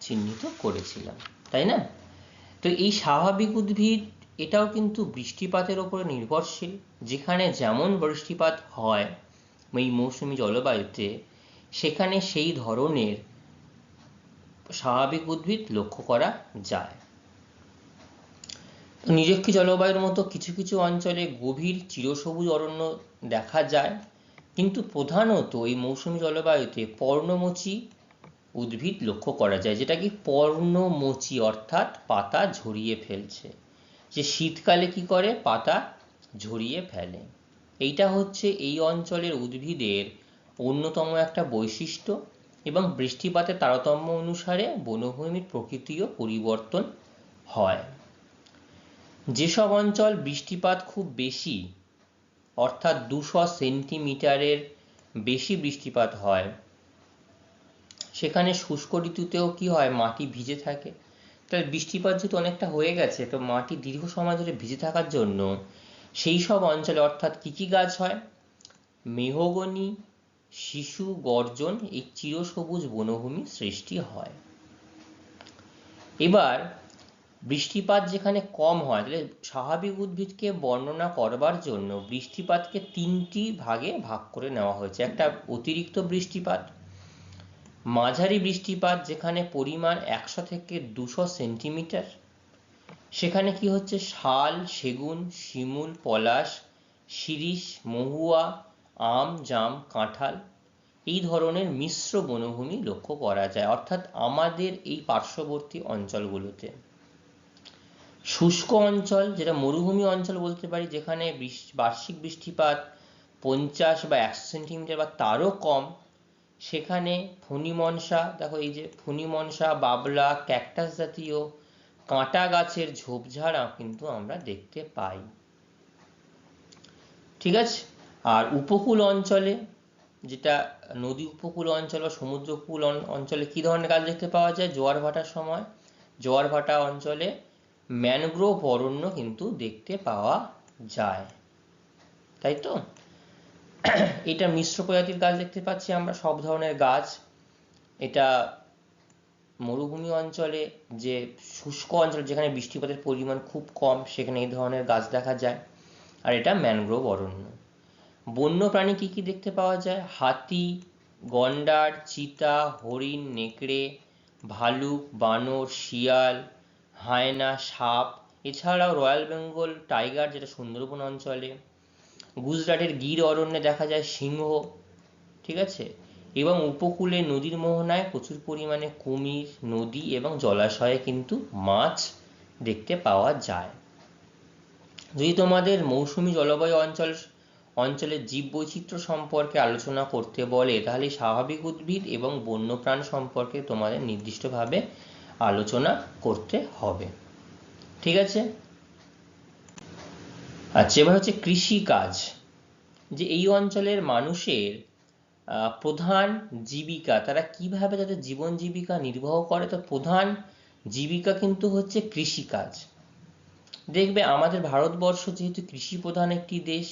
চিহ্নিত করেছিলাম, তাই না? তো এই স্বাভাবিক উদ্ভিদ এটাও কিন্তু বৃষ্টিপাতের উপরে নির্ভরশীল, যেখানে যেমন বৃষ্টিপাত হয় এই মৌসুমী জলবায়ুতে, সেখানে সেই ধরনের স্বাভাবিক উদ্ভিদ লক্ষ্য করা যায়। নিরক্ষীয় জলবায়ুর মতো কিছু কিছু অঞ্চলে গভীর চিরসবুজ অরণ্য দেখা যায়, কিন্তু প্রধানত এই মৌসুমী জলবায়ুতে পর্ণমোচী উদ্ভিদ লক্ষ্য করা যায়। যেটা কি পর্ণমোচী, অর্থাৎ পাতা ঝরিয়ে ফেলছে, যে শীতকালে কি করে? পাতা ঝরিয়ে ফেলে। এইটা হচ্ছে এই অঞ্চলের উদ্ভিদের অন্যতম একটা বৈশিষ্ট্য, এবং বৃষ্টিপাতের তারতম্য অনুসারে বনভূমির প্রকৃতিও পরিবর্তন হয়। যেসব অঞ্চল বৃষ্টিপাত খুব বেশি, অর্থাৎ 200 সেন্টিমিটারের বেশি বৃষ্টিপাত হয়, সেখানে শুষ্ক ঋতুতেও কি হয়? মাটি ভিজে থাকে। তাহলে বৃষ্টিপাত যেহেতু অনেকটা হয়ে গেছে, তো মাটি দীর্ঘ সময় ধরে ভিজে থাকার জন্য সেই সব অঞ্চলে অর্থাৎ কি কি গাছ হয়? মেহগনি, শিশু, গর্জন, এই চিরসবুজ বনভূমি সৃষ্টি হয়। এবার বৃষ্টিপাত যেখানে কম হয়, তাহলে স্বাভাবিক উদ্ভিদকে বর্ণনা করবার জন্য বৃষ্টিপাতকে 3টি ভাগে ভাগ করে নেওয়া হয়েছে। একটা অতিরিক্ত বৃষ্টিপাত, মাঝারি বৃষ্টিপাত যেখানে পরিমাণ 100 থেকে 200 সেন্টিমিটার, সেখানে কি হচ্ছে? শাল, সেগুন, শিমুল, পলাশ, শিরীষ, মহুয়া, আম, জাম, কাঁঠাল, এই ধরনের মিশ্র বনভূমি লক্ষ্য করা যায়, অর্থাৎ আমাদের এই পার্শ্ববর্তী অঞ্চলগুলোতে। শুষ্ক অঞ্চল, যেটা মরুভূমি অঞ্চল বলতে পারি, যেখানে বার্ষিক বৃষ্টিপাত 50 বা 100 সেন্টিমিটার বা তারও কম, সেখানে ফণিমনসা, দেখো এই যে ফণিমনসা, বাবলা, ক্যাকটাস জাতীয় কাঁটা গাছের ঝোপঝাড় কিন্তু আমরা দেখতে পাই, ঠিক আছে? আর উপকূল অঞ্চলে, যেটা নদী উপকূল অঞ্চল বা সমুদ্র উপকূল অঞ্চলে কি ধরনের গাছ দেখতে পাওয়া যায়? জোয়ার ভাটার সময় জোয়ার ভাটা অঞ্চলে ম্যানগ্রোভ অরণ্য কিন্তু দেখতে পাওয়া যায়, তাই তো? এটা মিশ্র প্রজাতির গাছ দেখতে পাচ্ছি আমরা, সব ধরনের গাছ। এটা মরুভূমি অঞ্চলে, যে শুষ্ক অঞ্চল যেখানে বৃষ্টিপাতের পরিমাণ খুব কম, সেখানে এই ধরনের গাছ দেখা যায়। আর এটা ম্যানগ্রোভ অরণ্য। বন্য প্রাণী কি কি দেখতে পাওয়া যায়? হাতি, গন্ডার, চিতা, হরিণ, নেকড়ে, ভালুক, বানর, শিয়াল, হায়না, সাপ, এছাড়াও রয়্যাল বেঙ্গল টাইগার, যেটা সুন্দরবন অঞ্চলে। গুজরাটের গির অরণ্যে দেখা যায় সিংহ, ঠিক আছে? এবং উপকূলে নদীর মোহনায় প্রচুর পরিমাণে কুমির, নদী এবং জলাশয়ে কিন্তু মাছ দেখতে পাওয়া যায়। যদি তোমাদের মৌসুমী জলবায়ু অঞ্চলের জীববৈচিত্র্য সম্পর্কে আলোচনা করতে বলে, তাহলে স্বাভাবিক উদ্ভিদ এবং বন্যপ্রাণ সম্পর্কে তোমাদের নির্দিষ্টভাবে আলোচনা করতে হবে, ঠিক আছে? আচ্ছা, এবার হচ্ছে কৃষিকাজ, যে এই অঞ্চলের মানুষের প্রধান জীবিকা, তারা কিভাবে তাদের জীবন জীবিকা নির্বাহ করে, তো প্রধান জীবিকা কিন্তু হচ্ছে কৃষিকাজ। দেখবে আমাদের ভারতবর্ষ যেহেতু কৃষি প্রধান একটি দেশ,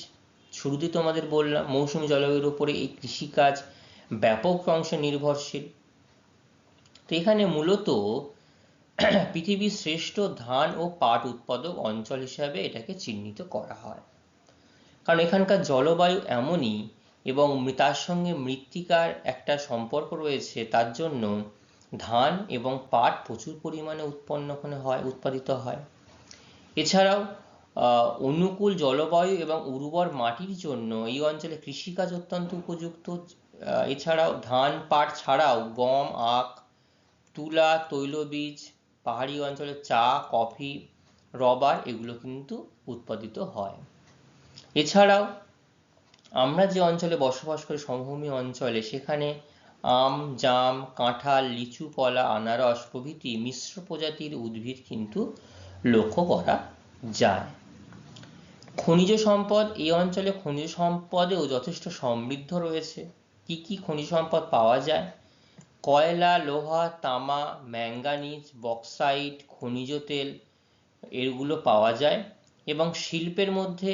শুরুতেই তোমাদের বললাম মৌসুমী জলবায়ুর উপরে এই কৃষিকাজ ব্যাপক অংশে নির্ভরশীল। তো এখানে মূলত পৃথিবীর শ্রেষ্ঠ ধান ও পাট উৎপাদক অঞ্চল হিসাবে এটাকে চিহ্নিত করা হয়, কারণ এখানকার জলবায়ু এমনই এবং তার সঙ্গে মৃত্তিকার একটা সম্পর্ক রয়েছে, তার জন্য ধান এবং পাট প্রচুর পরিমাণে উৎপাদিত হয়। এছাড়াও অনুকূল জলবায়ু এবং উর্বর মাটির জন্য এই অঞ্চলে কৃষিকাজ অত্যন্ত উপযুক্ত। এছাড়াও ধান পাট ছাড়াও গম, আখ, তুলা, তৈলবীজ, পাহাড়ি অঞ্চলে চা, কফি, রবার এগুলো কিন্তু উৎপাদিত হয়। এছাড়াও আমরা যে অঞ্চলে বসবাস করি সমভূমি অঞ্চলে, সেখানে আম, জাম, কাঁঠাল, লিচু, কলা, আনারস প্রভৃতি মিশ্র প্রজাতির উদ্ভিদ কিন্তু লক্ষ্য করা যায়। খনিজ সম্পদ, এই অঞ্চলে খনিজ সম্পদেও যথেষ্ট সমৃদ্ধ রয়েছে। কি কি খনিজ সম্পদ পাওয়া যায়? কয়লা, লোহা, তামা, ম্যাঙ্গানিজ, বক্সাইট, খনিজ তেল এগুলো পাওয়া যায়। এবং শিল্পের মধ্যে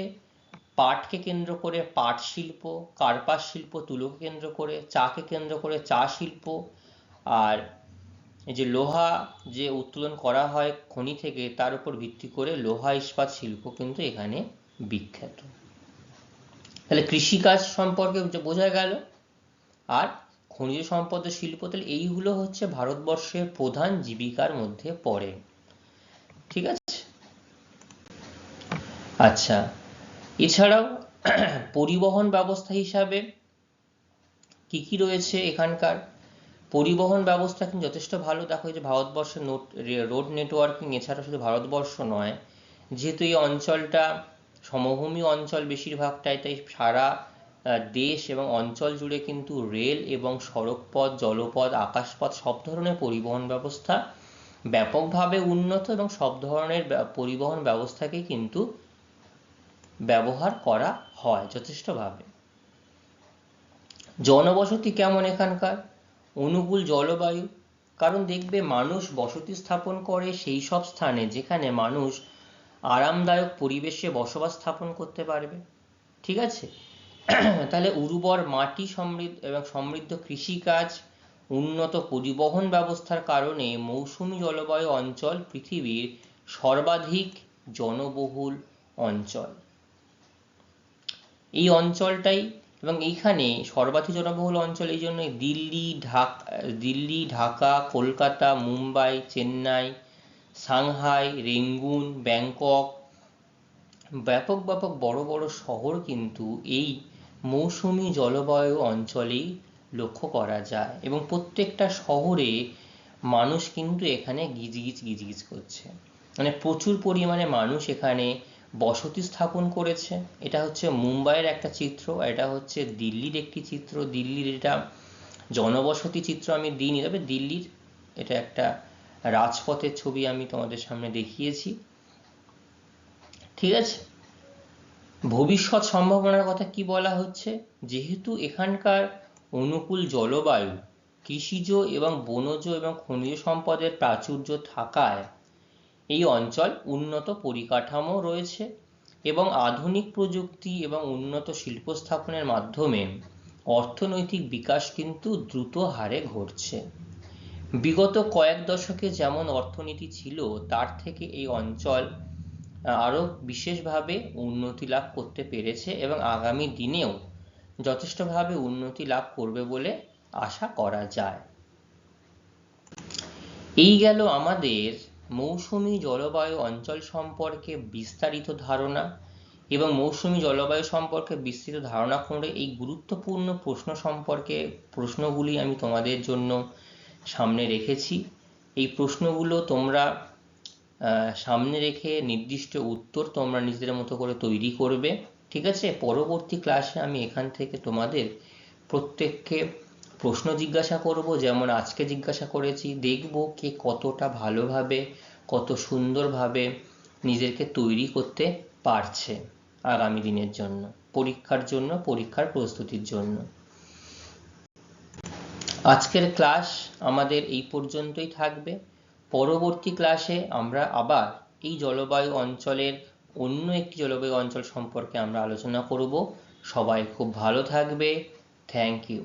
পাটকে কেন্দ্র করে পাট শিল্প, কার্পাস শিল্প, তুলোকে কেন্দ্র করে, চাকে কেন্দ্র করে চা শিল্প, আর এই যে লোহা যে উত্তোলন করা হয় খনি থেকে, তার উপর ভিত্তি করে লোহা ইস্পাত শিল্প কিন্তু এখানে বিখ্যাত। তাহলে কৃষিকাজ সম্পর্কে বোঝা গেল, আর খনিজ সম্পদ শিল্প, তাহলে এইগুলো হচ্ছে ভারতবর্ষের প্রধান জীবিকার মধ্যে পড়ে। ঠিক আছে। আচ্ছা, এছাড়াও পরিবহন ব্যবস্থা হিসাবে কি কি রয়েছে এখানকার? পরিবহন ব্যবস্থা কিন্তু যথেষ্ট ভালো। দেখো এই যে ভারতবর্ষের রোড নেটওয়ার্কিং, এছাড়া শুধু ভারতবর্ষ নয়, যেহেতু এই অঞ্চলটা সমভূমি অঞ্চল বেশিরভাগটাই, তাই সারা দেশ এবং অঞ্চল জুড়ে কিন্তু রেল এবং সড়কপথ, জলপথ, আকাশপথ সব ধরনের পরিবহন ব্যবস্থা ব্যাপকভাবে উন্নত, এবং সব ধরনের পরিবহন ব্যবস্থাকে কিন্তু ব্যবহার করা হয় যথেষ্টভাবে। জনবসতি কেমন এখানকার? অনুকূল জলবায়ু, কারণ দেখবে মানুষ বসতি স্থাপন করে সেই সব স্থানে যেখানে মানুষ আরামদায়ক পরিবেশে বসবাস স্থাপন করতে পারবে। ঠিক আছে। তাহলে উর্বর মাটি সমৃদ্ধ কৃষিকাজ, উন্নত পরিবহন ব্যবস্থার কারণে মৌসুমী জলবায়ু অঞ্চল পৃথিবীর সর্বাধিক জনবহুল অঞ্চল। এই অঞ্চলটাই, এবং এইখানে সর্বাধিক জনবহুল অঞ্চল এই জন্য Delhi, Dhaka, Kolkata, Mumbai, Chennai, Shanghai, Rangoon, Bangkok, ব্যাপক বড় বড় শহর কিন্তু এই মৌসুমী জলবায়ু অঞ্চলেই লক্ষ্য করা যায়, এবং প্রত্যেকটা শহরে মানুষ কিন্তু এখানে গিজগিজ করছে, মানে প্রচুর পরিমাণে মানুষ এখানে বসতি স্থাপন করেছে। এটা হচ্ছে মুম্বাইয়ের একটা চিত্র, এটা হচ্ছে দিল্লির একটি চিত্র। দিল্লির এটা জনবসতি চিত্র আমি দিইনি, তবে দিল্লির এটা একটা রাজপথের ছবি আমি তোমাদের সামনে দেখিয়েছি। ঠিক আছে। ভবিষ্যৎ সম্ভাবনার কথা কি বলা হচ্ছে? যেহেতু এখানকার অনুকূল জলবায়ু, কৃষিজ এবং বনজ এবং খনিজ সম্পদের প্রাচুর্য থাকায় এই অঞ্চল উন্নত পরিকাঠামো রয়েছে, এবং আধুনিক প্রযুক্তি এবং উন্নত শিল্প স্থাপনের মাধ্যমে অর্থনৈতিক বিকাশ কিন্তু দ্রুত হারে ঘটছে। বিগত কয়েক দশকে যেমন অর্থনীতি ছিল, তার থেকে এই অঞ্চল আরো বিশেষভাবে উন্নতি লাভ করতে পেরেছে, এবং আগামী দিনেও যথেষ্টভাবে উন্নতি লাভ করবে বলে আশা করা যায়। এই গেল আমাদের মৌসুমী জলবায়ু অঞ্চল সম্পর্কে বিস্তারিত ধারণা, এবং মৌসুমী জলবায়ু সম্পর্কে বিস্তৃত ধারণা করে এই গুরুত্বপূর্ণ প্রশ্নগুলি আমি তোমাদের জন্য সামনে রেখেছি। এই প্রশ্নগুলো তোমরা সামনে রেখে নির্দিষ্ট উত্তর তোমরা নিজেদের মতো করে তৈরি করবে। ঠিক আছে। পরবর্তী ক্লাসে আমি এখান থেকে তোমাদের প্রত্যেককে প্রশ্ন জিজ্ঞাসা করব, যেমন আজকে জিজ্ঞাসা করেছি। দেখব কে কতটা ভালোভাবে, কত সুন্দরভাবে নিজেকে তৈরি করতে পারছে। আগামী দিনের জন্য, পরীক্ষার প্রস্তুতির জন্য। আজকের ক্লাস আমাদের এই পর্যন্তই থাকবে। পরবর্তী ক্লাসে আমরা আবার এই জলবায়ু অঞ্চলের অন্য একটি জলবায়ু অঞ্চল সম্পর্কে আমরা আলোচনা করব। সবাই খুব ভালো থাকবে। Thank you.